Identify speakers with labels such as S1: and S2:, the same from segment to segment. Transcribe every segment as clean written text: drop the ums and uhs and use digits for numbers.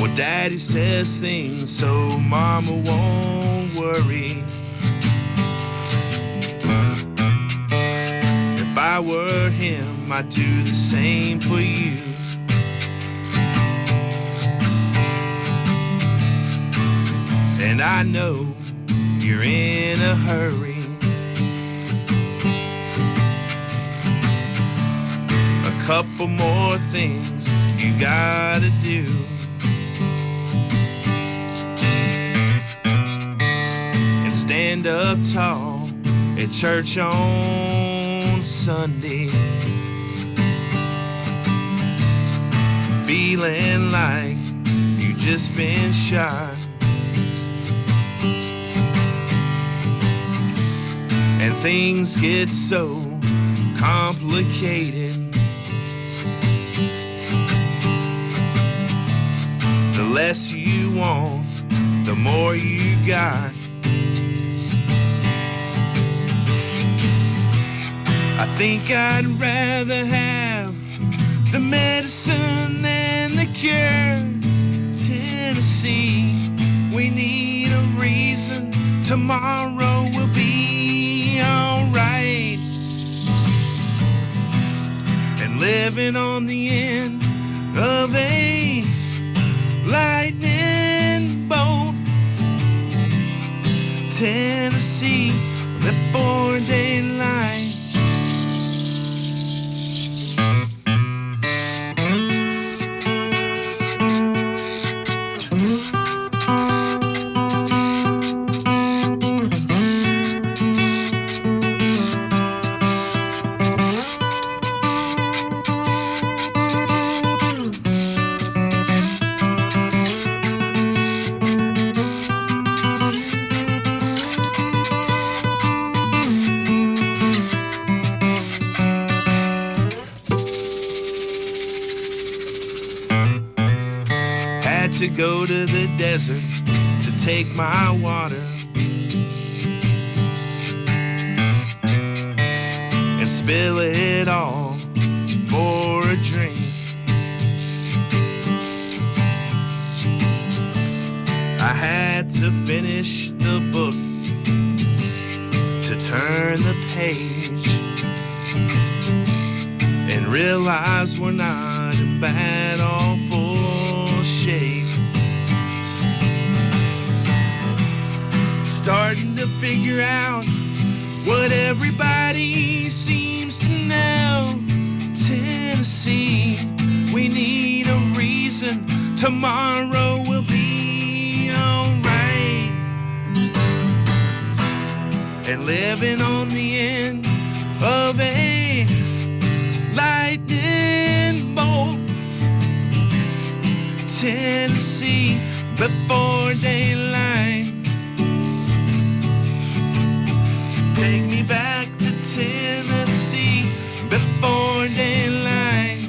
S1: Well, Daddy says things so Mama won't worry. If I were him, I'd do the same for you. And I know you're in a hurry. A couple more things you gotta do. And stand up tall at church on Sunday. Feeling like you just been shot. And things get so complicated. The less you want, the more you got. I think I'd rather have the medicine than the cure. Tennessee, we need a reason. Tomorrow will be alright. And living on the end of a lightning bolt. Tennessee, before daylight. To go to the desert to take my water and spill it all for a drink. I had to finish the book to turn the page and realize we're not in bad awful shape. Starting to figure out what everybody seems to know. Tennessee, we need a reason. Tomorrow will be alright. And living on the end of a lightning bolt. Tennessee, before daylight. Take me back to Tennessee before daylight.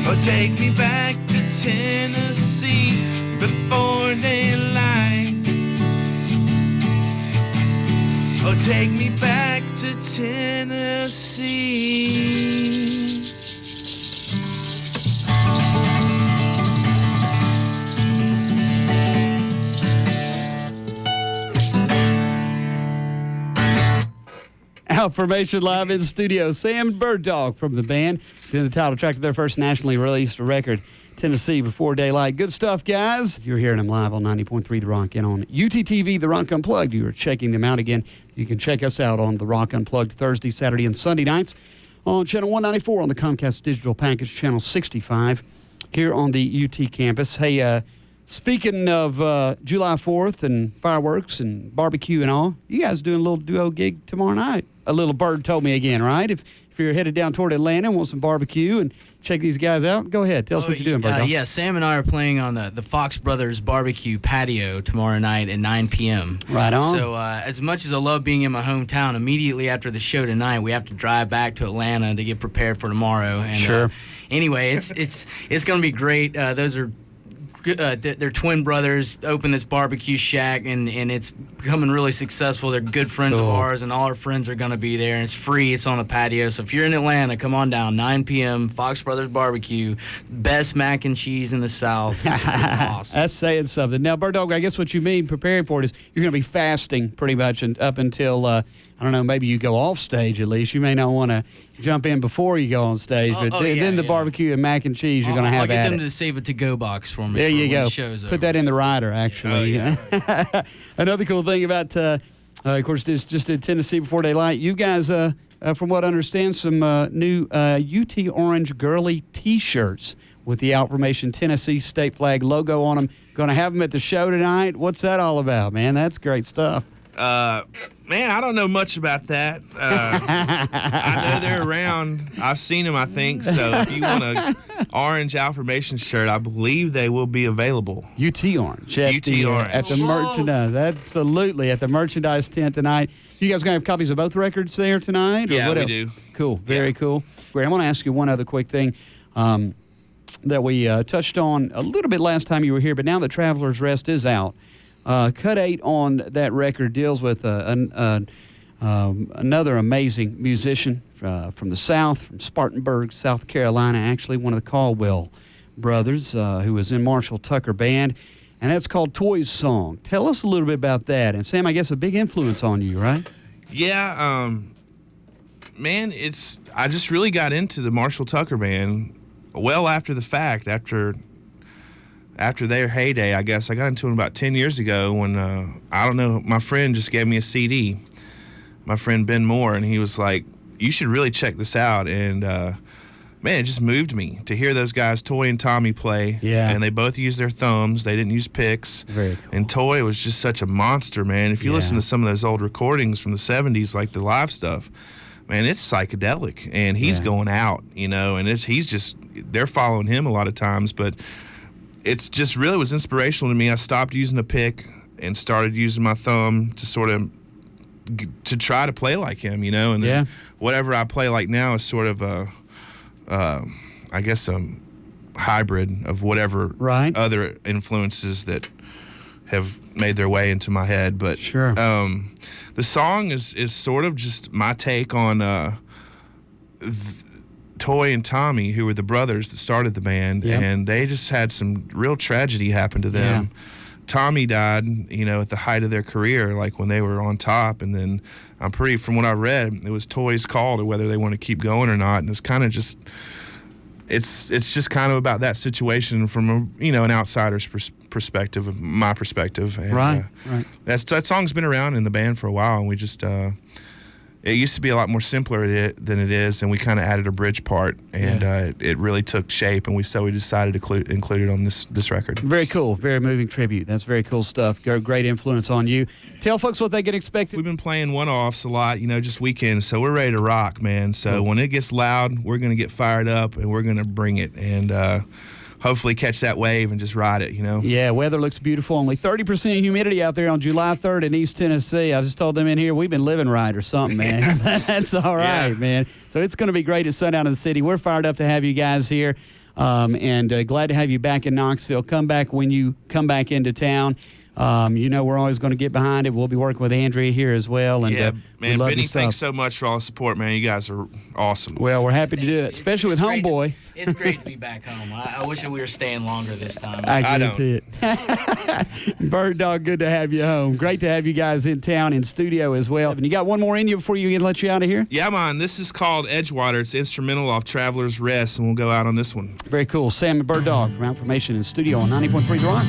S1: Oh, take me back to Tennessee before daylight. Oh, take me back to Tennessee.
S2: Outformation live in studio. Sam and Bird Dog from the band doing the title track of their first nationally released record, Tennessee Before Daylight. Good stuff, guys. You're hearing them live on 90.3 The Rock and on UTTV, The Rock Unplugged. You are checking them out again. You can check us out on The Rock Unplugged Thursday, Saturday, and Sunday nights on Channel 194 on the Comcast Digital Package, Channel 65 here on the UT campus. Hey, speaking of July 4th and fireworks and barbecue and all, you guys doing a little duo gig tomorrow night. A little Bird told me again, right? If you're headed down toward Atlanta and want some barbecue and check these guys out, go ahead. Tell us what you're doing, Bird.
S3: Yeah, Sam and I are playing on the Fox Brothers barbecue patio tomorrow night at 9 p.m.
S2: Right on.
S3: So as much as I love being in my hometown, immediately after the show tonight, we have to drive back to Atlanta to get prepared for tomorrow. And,
S2: sure.
S3: Anyway, it's going to be great. Those are they're twin brothers, opened this barbecue shack, and it's becoming really successful. They're good friends of ours, and all our friends are going to be there, and it's free. It's on the patio. So if you're in Atlanta, come on down, 9 p.m., Fox Brothers Barbecue. Best mac and cheese in the South. It's awesome.
S2: That's saying something. Now, Bird Dog, I guess what you mean preparing for it is you're going to be fasting pretty much up until, I don't know, maybe you go off stage at least. You may not want to jump in before you go on stage, but then the barbecue and mac and cheese you're going to have
S3: I'll get
S2: at
S3: them
S2: it.
S3: to save a to-go box for me.
S2: There you go.
S3: Show's
S2: Put
S3: over.
S2: that in the rider, actually.
S3: Oh, yeah.
S2: Another cool thing about, of course, this just in Tennessee Before Daylight, you guys, from what I understand, some new UT Orange girly T-shirts with the Outformation Tennessee state flag logo on them. Going to have them at the show tonight. What's that all about, man? That's great stuff.
S1: Man, I don't know much about that. I know they're around. I've seen them, I think. So if you want a orange Outformation shirt, I believe they will be available.
S2: UT Orange.
S1: UT Orange.
S2: At the merchandise. Absolutely. At the merchandise tent tonight. You guys going to have copies of both records there tonight?
S1: Yeah, we do.
S2: Cool. Very cool. Great. I want to ask you one other quick thing that we touched on a little bit last time you were here, but now that Traveler's Rest is out, Cut 8 on that record deals with another amazing musician from the South, from Spartanburg, South Carolina, actually one of the Caldwell brothers who was in Marshall Tucker Band, and that's called Toy's Song. Tell us a little bit about that. And Sam, I guess a big influence on you, right?
S1: Yeah, man, I just really got into the Marshall Tucker Band well after the fact, after their heyday, I guess. I got into them about 10 years ago when, I don't know, my friend just gave me a CD, my friend Ben Moore, and he was like, you should really check this out. And, man, it just moved me to hear those guys, Toy and Tommy, play.
S2: Yeah.
S1: And they both used their thumbs. They didn't use picks.
S2: Very cool.
S1: And Toy was just such a monster, man. If you listen to some of those old recordings from the 70s, like the live stuff, man, it's psychedelic. And he's going out, and they're following him a lot of times, but it's just really was inspirational to me. I stopped using a pick and started using my thumb to sort of to try to play like him, and then whatever I play like now is sort of I guess a hybrid of whatever other influences that have made their way into my head. But
S2: sure.
S1: The song is sort of just my take on Toy and Tommy, who were the brothers that started the band, and they just had some real tragedy happen to them. Yeah. Tommy died, at the height of their career, like when they were on top, and then from what I read, it was Toy's call to whether they want to keep going or not, and it's kind of just, it's just kind of about that situation from an outsider's perspective, my perspective. And,
S2: right.
S1: That song's been around in the band for a while, and we just. It used to be a lot more simpler than it is, and we kind of added a bridge part, and it really took shape, and we decided to include it on this record.
S2: Very cool. Very moving tribute. That's very cool stuff. Great influence on you. Tell folks what they can expect.
S1: We've been playing one-offs a lot, just weekends, so we're ready to rock, man. So when it gets loud, we're going to get fired up, and we're going to bring it, and hopefully catch that wave and just ride it,
S2: Yeah, weather looks beautiful. Only 30% humidity out there on July 3rd in East Tennessee. I just told them in here, we've been living right or something, man. That's all right, man. So it's going to be great at sundown in the city. We're fired up to have you guys here, and glad to have you back in Knoxville. Come back when you come back into town. We're always going to get behind it. We'll be working with Andrea here as well. And,
S1: man, Benny, thanks so much for all the support, man. You guys are awesome.
S2: Well, we're happy to do it, especially with Homeboy.
S3: It's great to be back home. I wish we were staying longer this time.
S2: I guarantee it. Bird Dog, good to have you home. Great to have you guys in town, in studio as well. And you got one more in you before you let you out of here?
S1: Yeah, man. This is called Edgewater. It's instrumental off Traveler's Rest, and we'll go out on this one.
S2: Very cool. Sam and Bird Dog from Outformation in studio on 90.3 The Rock.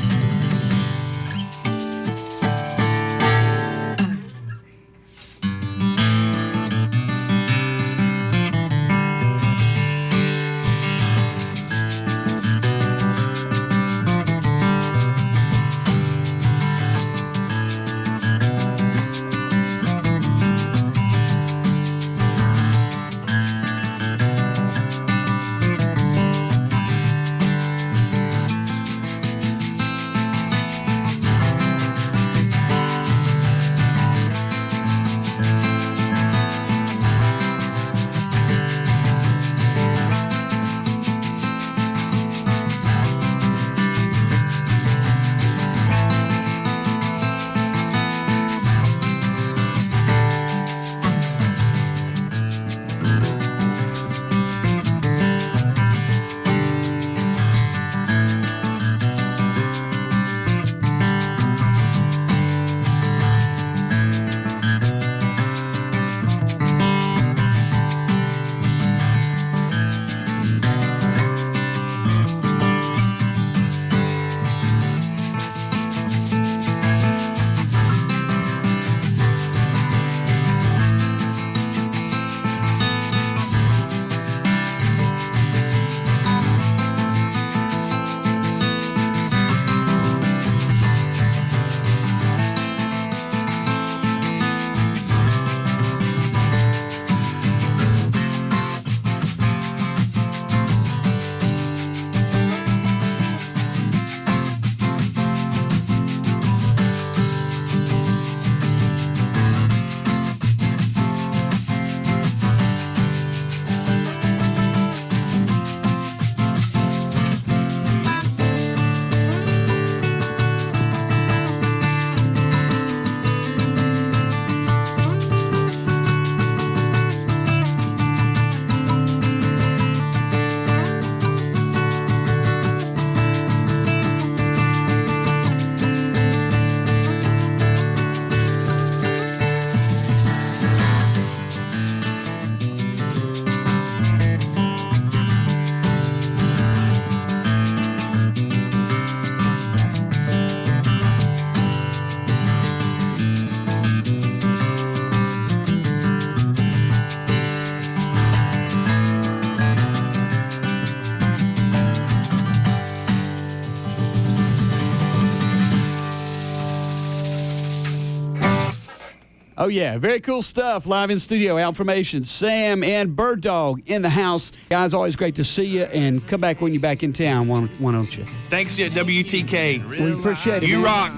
S2: Oh, yeah. Very cool stuff. Live in studio, Outformation. Sam and Bird Dog in the house. Guys, always great to see you. And come back when you're back in town, why don't you?
S1: Thanks to WTK.
S2: We appreciate it,
S1: You
S2: man.
S1: rock.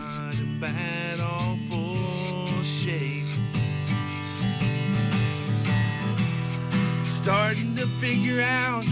S1: Starting to figure out